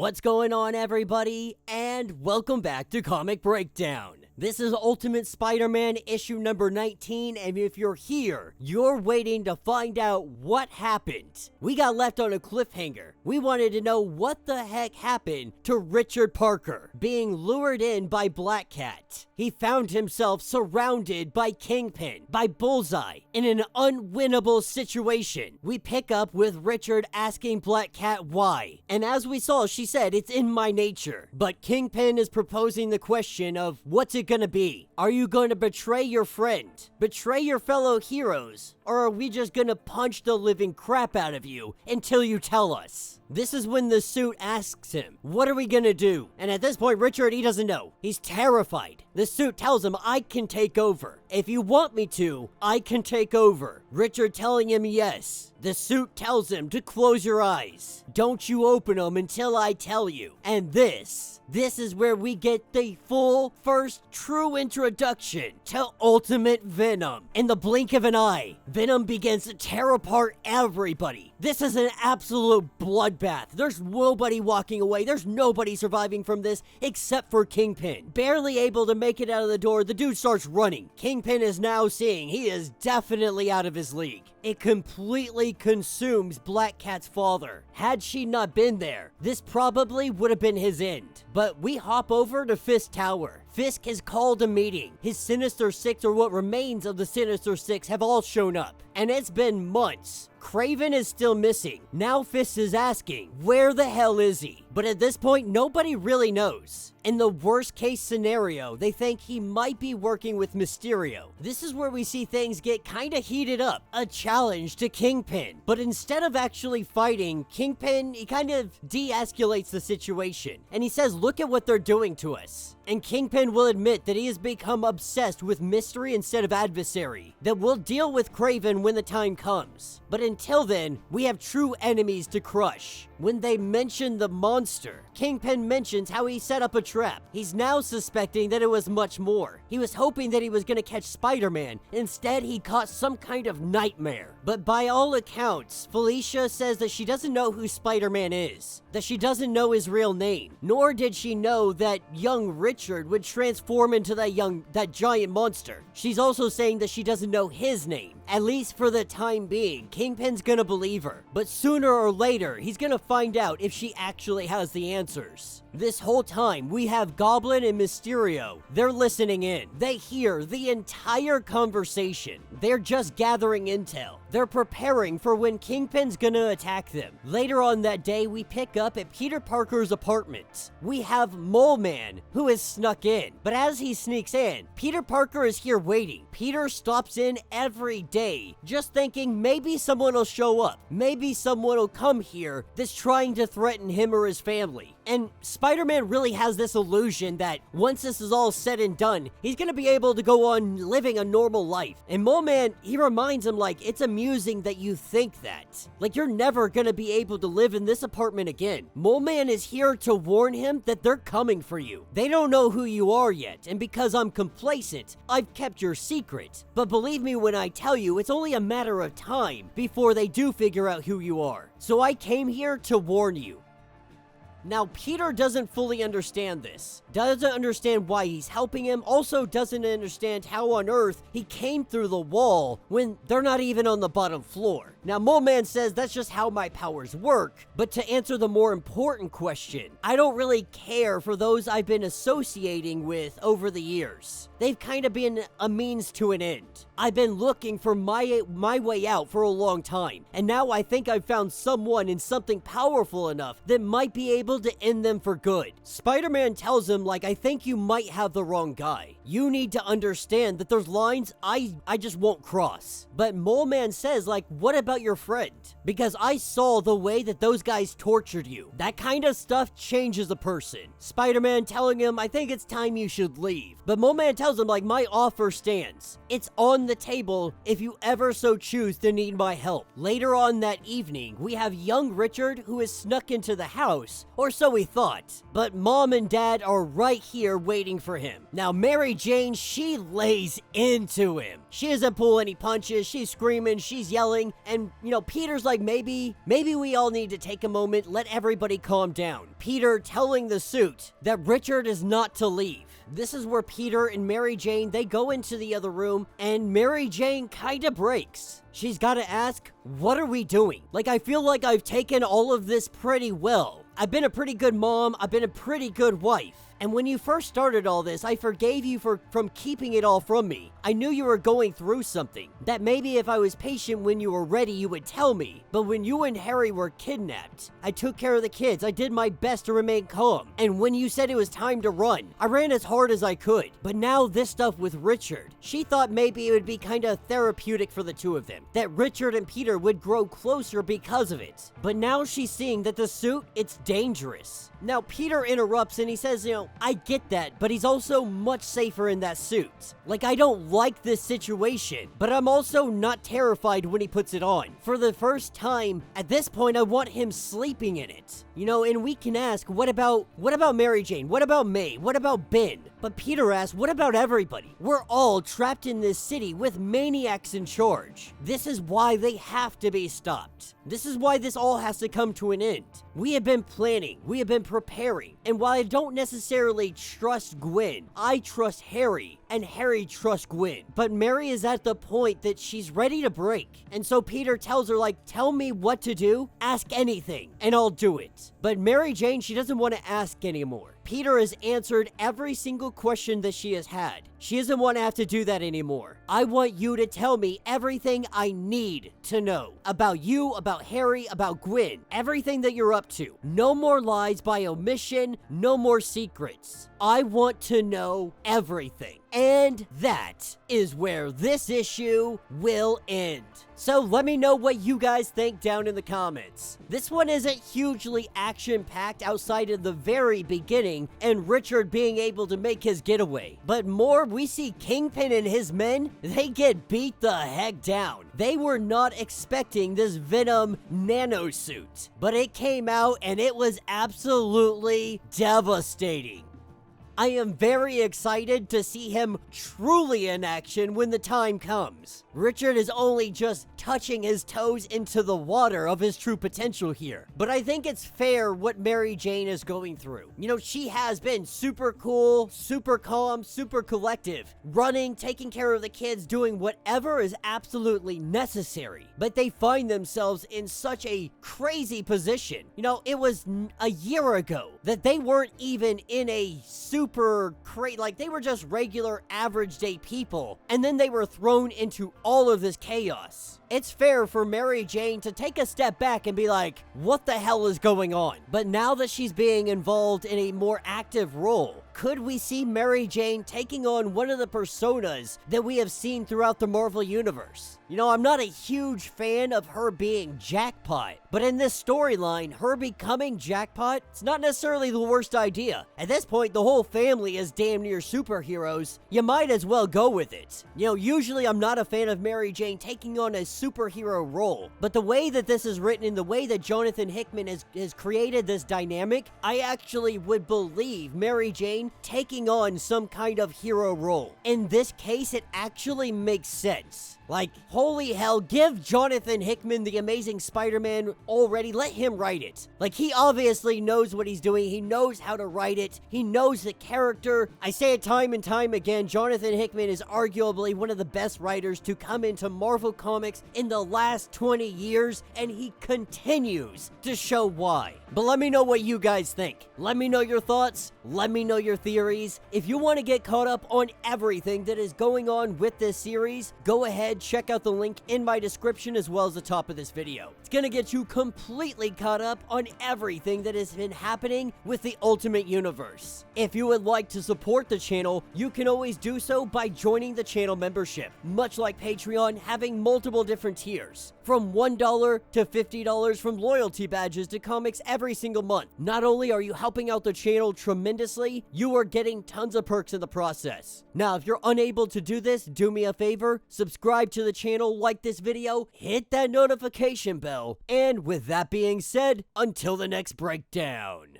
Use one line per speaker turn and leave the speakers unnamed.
What's going on, everybody, and welcome back to Comic Breakdown. This is Ultimate Spider-Man issue number 19, and if you're here, you're waiting to find out what happened. We got left on a cliffhanger. We wanted to know what the heck happened to Richard Parker being lured in by Black Cat. He found himself surrounded by Kingpin, by Bullseye, in an unwinnable situation. We pick up with Richard asking Black Cat why, and as we saw, she said, "It's in my nature." But Kingpin is proposing the question of, what's it gonna be? Are you gonna betray your friend? Betray your fellow heroes? Or are we just gonna punch the living crap out of you until you tell us? This is when the suit asks him, what are we gonna do? And at this point, Richard, he doesn't know. He's terrified. The suit tells him, I can take over. If you want me to, I can take over. Richard telling him yes. The suit tells him to close your eyes. Don't you open them until I tell you. And this is where we get the full first true introduction to Ultimate Venom. In the blink of an eye, Venom begins to tear apart everybody. This is an absolute bloodbath. There's nobody walking away. There's nobody surviving from this except for Kingpin. Barely able to make it out of the door, the dude starts running. Kingpin is now seeing he is definitely out of his league. It completely consumes Black Cat's father. Had she not been there, this probably would have been his end. But we hop over to Fisk Tower. Fisk has called a meeting. His Sinister Six, or what remains of the Sinister Six, have all shown up. And it's been months. Kraven is still missing. Now Fisk is asking, where the hell is he? But at this point, nobody really knows. In the worst case scenario, they think he might be working with Mysterio. This is where we see things get kinda heated up. A challenge to Kingpin. But instead of actually fighting, Kingpin, he kind of de-escalates the situation. And he says, look at what they're doing to us. And Kingpin will admit that he has become obsessed with mystery instead of adversary. That we'll deal with Kraven when the time comes. But until then, we have true enemies to crush. When they mention the monster, Kingpin mentions how he set up a trap. He's now suspecting that it was much more. He was hoping that he was gonna catch Spider-Man. Instead, he caught some kind of nightmare. But by all accounts, Felicia says that she doesn't know who Spider-Man is. That she doesn't know his real name. Nor did she know that young Richard would transform into that giant monster. She's also saying that she doesn't know his name. At least for the time being, Kingpin's gonna believe her. But sooner or later, he's gonna find out if she actually has the answers. This whole time, we have Goblin and Mysterio. They're listening in. They hear the entire conversation. They're just gathering intel. They're preparing for when Kingpin's gonna attack them. Later on that day, we pick up at Peter Parker's apartment. We have Moleman, who has snuck in. But as he sneaks in, Peter Parker is here waiting. Peter stops in every day, just thinking maybe someone will show up. Maybe someone will come here that's trying to threaten him or his family. And Spider-Man really has this illusion that once this is all said and done, he's gonna be able to go on living a normal life. And Moleman, he reminds him like, it's amusing that you think that. Like, you're never gonna be able to live in this apartment again. Moleman is here to warn him that they're coming for you. They don't know who you are yet, and because I'm complacent, I've kept your secret. But believe me when I tell you, it's only a matter of time before they do figure out who you are. So I came here to warn you. Now, Peter doesn't fully understand this. Doesn't understand why he's helping him. Also doesn't understand how on earth he came through the wall when they're not even on the bottom floor. Now, Moleman says that's just how my powers work. But to answer the more important question, I don't really care for those I've been associating with over the years. They've kind of been a means to an end. I've been looking for my way out for a long time. And now I think I've found someone and something powerful enough that might be able to end them for good. Spider-Man tells him, like, I think you might have the wrong guy. You need to understand that there's lines I just won't cross. But Moleman says, like, what about your friend? Because I saw the way that those guys tortured you. That kind of stuff changes a person. Spider-Man telling him, I think it's time you should leave. But Moleman tells him, like, my offer stands. It's on the table if you ever so choose to need my help. Later on that evening, we have young Richard who has snuck into the house, or so he thought. But Mom and Dad are right here waiting for him. Now, Mary Jane, she lays into him. She doesn't pull any punches, she's screaming, she's yelling, and And, Peter's like, maybe we all need to take a moment, let everybody calm down. Peter telling the suit that Richard is not to leave. This is where Peter and Mary Jane, they go into the other room, and Mary Jane kinda breaks. She's gotta ask, what are we doing? Like, I feel like I've taken all of this pretty well. I've been a pretty good mom, I've been a pretty good wife. And when you first started all this, I forgave you from keeping it all from me. I knew you were going through something. That maybe if I was patient when you were ready, you would tell me. But when you and Harry were kidnapped, I took care of the kids. I did my best to remain calm. And when you said it was time to run, I ran as hard as I could. But now this stuff with Richard, she thought maybe it would be kind of therapeutic for the two of them. That Richard and Peter would grow closer because of it. But now she's seeing that the suit, it's dangerous. Now Peter interrupts and he says, I get that, but he's also much safer in that suit. Like, I don't like this situation, but I'm also not terrified when he puts it on. For the first time, at this point, I want him sleeping in it. And we can ask, what about Mary Jane? What about May? What about Ben? But Peter asks, what about everybody? We're all trapped in this city with maniacs in charge. This is why they have to be stopped. This is why this all has to come to an end. We have been planning, we have been preparing, and while I don't necessarily trust Gwen, I trust Harry, and Harry trusts Gwen. But Mary is at the point that she's ready to break. And so Peter tells her, tell me what to do, ask anything, and I'll do it. But Mary Jane, she doesn't want to ask anymore. Peter has answered every single question that she has had. She doesn't want to have to do that anymore. I want you to tell me everything I need to know. About you, about Harry, about Gwen. Everything that you're up to. No more lies by omission, no more secrets. I want to know everything. And that is where this issue will end. So let me know what you guys think down in the comments. This one isn't hugely action-packed outside of the very beginning and Richard being able to make his getaway. But more, we see Kingpin and his men, they get beat the heck down. They were not expecting this Venom nanosuit, but it came out and it was absolutely devastating. I am very excited to see him truly in action when the time comes. Richard is only just touching his toes into the water of his true potential here. But I think it's fair what Mary Jane is going through. She has been super cool, super calm, super collective, running, taking care of the kids, doing whatever is absolutely necessary. But they find themselves in such a crazy position. It was a year ago that they weren't even in a super they were just regular average day people, and then they were thrown into all of this chaos. It's fair for Mary Jane to take a step back and be like, what the hell is going on? But now that she's being involved in a more active role, could we see Mary Jane taking on one of the personas that we have seen throughout the Marvel Universe? I'm not a huge fan of her being Jackpot, but in this storyline, her becoming Jackpot, it's not necessarily the worst idea. At this point, the whole family is damn near superheroes. You might as well go with it. Usually I'm not a fan of Mary Jane taking on a superhero role, but the way that this is written and the way that Jonathan Hickman has created this dynamic, I actually would believe Mary Jane taking on some kind of hero role. In this case, it actually makes sense. Holy hell, give Jonathan Hickman the Amazing Spider-Man already. Let him write it. He obviously knows what he's doing. He knows how to write it. He knows the character. I say it time and time again, Jonathan Hickman is arguably one of the best writers to come into Marvel Comics in the last 20 years, and he continues to show why. But let me know what you guys think. Let me know your thoughts. Let me know your theories. If you want to get caught up on everything that is going on with this series, go ahead, check out the link in my description as well as the top of this video. It's gonna get you completely caught up on everything that has been happening with the Ultimate Universe. If you would like to support the channel, you can always do so by joining the channel membership. Much like Patreon, having multiple different tiers. From $1 to $50, from loyalty badges to comics every single month. Not only are you helping out the channel tremendously, you are getting tons of perks in the process. Now, if you're unable to do this, do me a favor, subscribe to the channel, like this video, hit that notification bell, and with that being said, until the next breakdown.